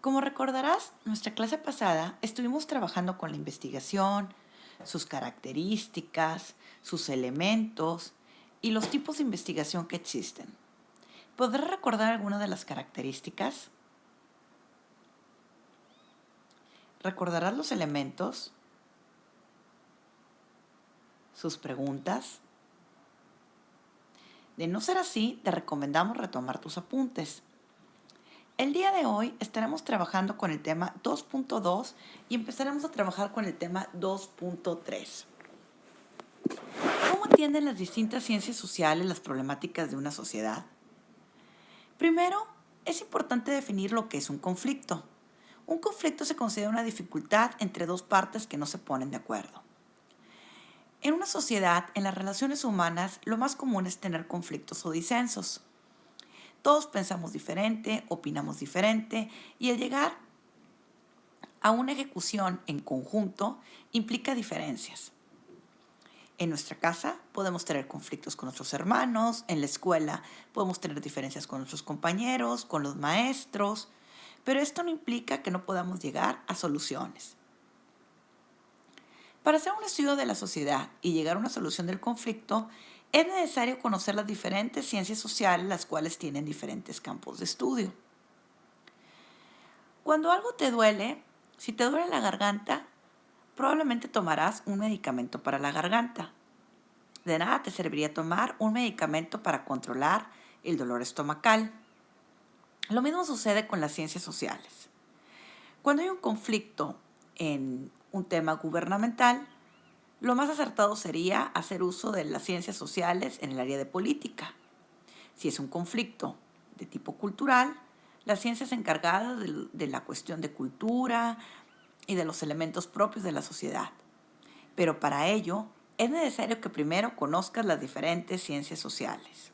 Como recordarás, nuestra clase pasada estuvimos trabajando con la investigación, sus características, sus elementos y los tipos de investigación que existen. ¿Podrás recordar alguna de las características? ¿Recordarás los elementos? ¿Sus preguntas? De no ser así, te recomendamos retomar tus apuntes. El día de hoy estaremos trabajando con el tema 2.2 y empezaremos a trabajar con el tema 2.3. ¿Cómo atienden las distintas ciencias sociales las problemáticas de una sociedad? Primero, es importante definir lo que es un conflicto. Un conflicto se considera una dificultad entre dos partes que no se ponen de acuerdo. En una sociedad, en las relaciones humanas, lo más común es tener conflictos o disensos. Todos pensamos diferente, opinamos diferente y el llegar a una ejecución en conjunto implica diferencias. En nuestra casa podemos tener conflictos con nuestros hermanos, en la escuela podemos tener diferencias con nuestros compañeros, con los maestros, pero esto no implica que no podamos llegar a soluciones. Para hacer un estudio de la sociedad y llegar a una solución del conflicto, es necesario conocer las diferentes ciencias sociales, las cuales tienen diferentes campos de estudio. Cuando algo te duele, si te duele la garganta, probablemente tomarás un medicamento para la garganta. De nada te serviría tomar un medicamento para controlar el dolor estomacal. Lo mismo sucede con las ciencias sociales. Cuando hay un conflicto en un tema gubernamental, lo más acertado sería hacer uso de las ciencias sociales en el área de política. Si es un conflicto de tipo cultural, las ciencias encargadas de la cuestión de cultura y de los elementos propios de la sociedad. Pero para ello es necesario que primero conozcas las diferentes ciencias sociales.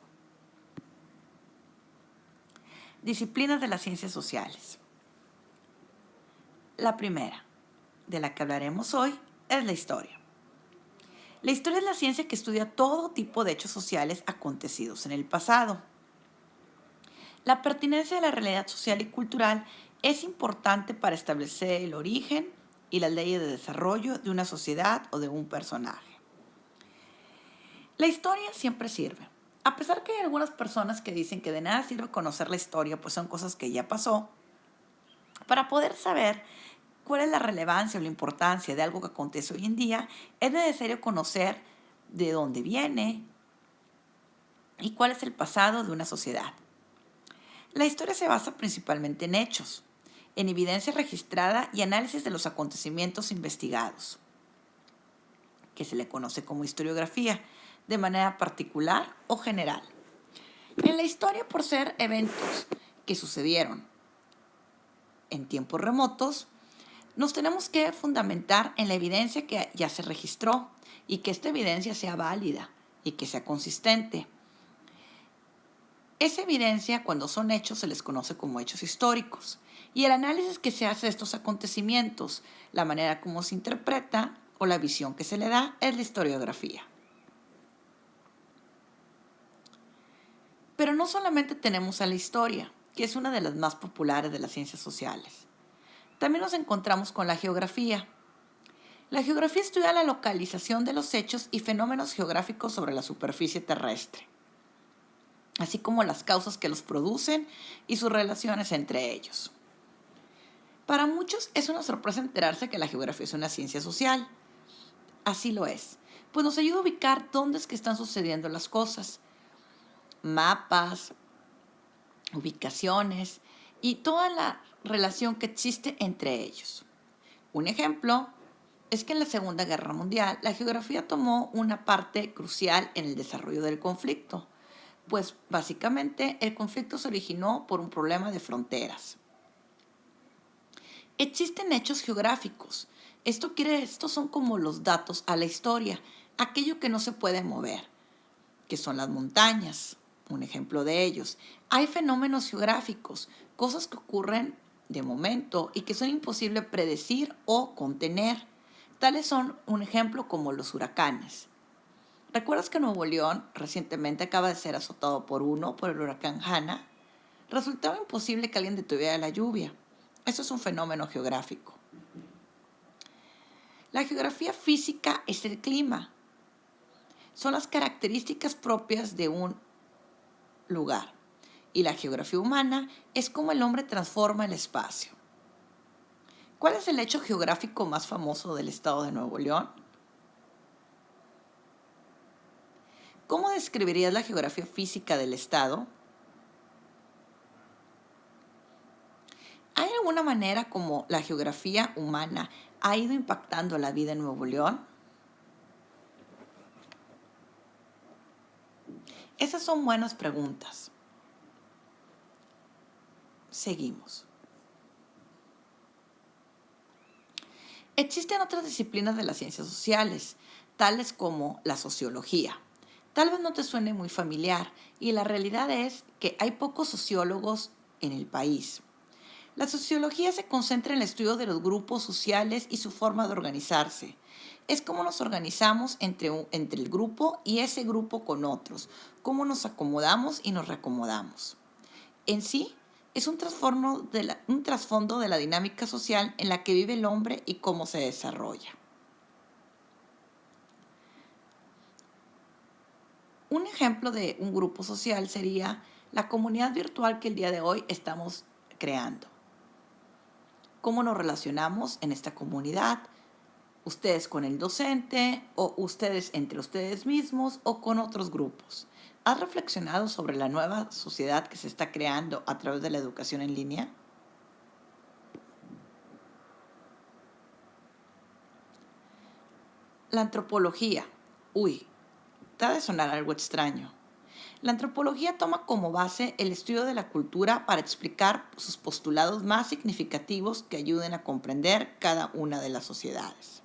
Disciplinas de las ciencias sociales. La primera, de la que hablaremos hoy, es la historia. La historia es la ciencia que estudia todo tipo de hechos sociales acontecidos en el pasado. La pertinencia de la realidad social y cultural es importante para establecer el origen y las leyes de desarrollo de una sociedad o de un personaje. La historia siempre sirve. A pesar que hay algunas personas que dicen que de nada sirve conocer la historia, pues son cosas que ya pasó, para poder saber cuál es la relevancia o la importancia de algo que acontece hoy en día, es necesario conocer de dónde viene y cuál es el pasado de una sociedad. La historia se basa principalmente en hechos, en evidencia registrada y análisis de los acontecimientos investigados, que se le conoce como historiografía, de manera particular o general. En la historia, por ser eventos que sucedieron en tiempos remotos, nos tenemos que fundamentar en la evidencia que ya se registró y que esta evidencia sea válida y que sea consistente. Esa evidencia, cuando son hechos, se les conoce como hechos históricos. Y el análisis que se hace de estos acontecimientos, la manera como se interpreta o la visión que se le da, es la historiografía. Pero no solamente tenemos a la historia, que es una de las más populares de las ciencias sociales. También nos encontramos con la geografía. La geografía estudia la localización de los hechos y fenómenos geográficos sobre la superficie terrestre, así como las causas que los producen y sus relaciones entre ellos. Para muchos es una sorpresa enterarse que la geografía es una ciencia social. Así lo es, pues nos ayuda a ubicar dónde es que están sucediendo las cosas. Mapas, ubicaciones y toda la relación que existe entre ellos. Un ejemplo es que en la Segunda Guerra Mundial la geografía tomó una parte crucial en el desarrollo del conflicto, pues básicamente el conflicto se originó por un problema de fronteras. Existen hechos geográficos. Estos son como los datos a la historia, aquello que no se puede mover, que son las montañas, un ejemplo de ellos. Hay fenómenos geográficos, cosas que ocurren de momento y que son imposibles predecir o contener. Tales son un ejemplo como los huracanes. ¿Recuerdas que Nuevo León recientemente acaba de ser azotado por el huracán Hanna? Resultaba imposible que alguien detuviera la lluvia. Eso es un fenómeno geográfico. La geografía física es el clima. Son las características propias de un lugar. Y la geografía humana es cómo el hombre transforma el espacio. ¿Cuál es el hecho geográfico más famoso del estado de Nuevo León? ¿Cómo describirías la geografía física del estado? ¿Hay alguna manera como la geografía humana ha ido impactando la vida en Nuevo León? Esas son buenas preguntas. Seguimos. Existen otras disciplinas de las ciencias sociales, tales como la sociología. Tal vez no te suene muy familiar, y la realidad es que hay pocos sociólogos en el país. La sociología se concentra en el estudio de los grupos sociales y su forma de organizarse. Es cómo nos organizamos entre el grupo y ese grupo con otros, cómo nos acomodamos y nos reacomodamos. En sí, es un trasfondo de la dinámica social en la que vive el hombre y cómo se desarrolla. Un ejemplo de un grupo social sería la comunidad virtual que el día de hoy estamos creando. ¿Cómo nos relacionamos en esta comunidad? Ustedes con el docente, o ustedes entre ustedes mismos, o con otros grupos. ¿Has reflexionado sobre la nueva sociedad que se está creando a través de la educación en línea? La antropología. Uy, te ha de sonar algo extraño. La antropología toma como base el estudio de la cultura para explicar sus postulados más significativos que ayuden a comprender cada una de las sociedades.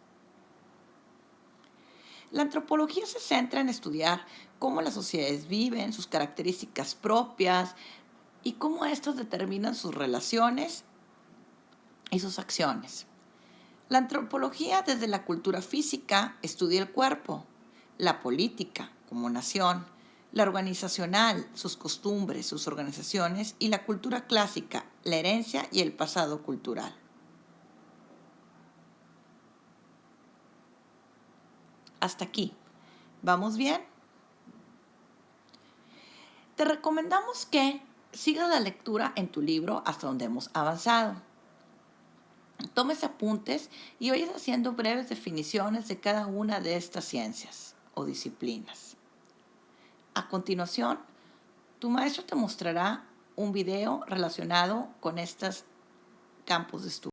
La antropología se centra en estudiar cómo las sociedades viven, sus características propias y cómo estos determinan sus relaciones y sus acciones. La antropología desde la cultura física estudia el cuerpo, la política como nación, la organizacional, sus costumbres, sus organizaciones y la cultura clásica, la herencia y el pasado cultural. Hasta aquí. ¿Vamos bien? Te recomendamos que sigas la lectura en tu libro hasta donde hemos avanzado. Tomes apuntes y vayas haciendo breves definiciones de cada una de estas ciencias o disciplinas. A continuación, tu maestro te mostrará un video relacionado con estos campos de estudio.